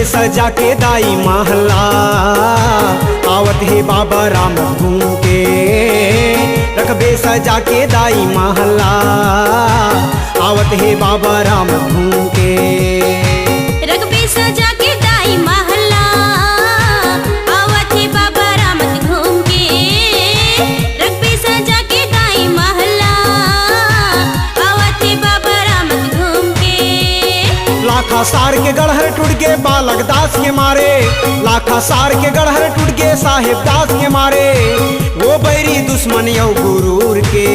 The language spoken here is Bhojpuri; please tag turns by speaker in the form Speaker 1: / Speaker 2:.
Speaker 1: रखबे सजा के दाई महला, आवत हे बाबा राम घूम के। रखबे सजा के दाई महला, आवत हे बाबा राम घूम के।
Speaker 2: रखबे सजा के दाई महला, आवत हे बाबा राम घूम के। रखबे सजा के दाई महला, आवत हे बाबा राम घूम के।
Speaker 1: लाखा सार के गढ़हर टूट गए बालक दास के मारे, लाखा सार के गढ़हर टूट गए साहेब दास के मारे। वो बैरी दुश्मन यौ गुरूर के।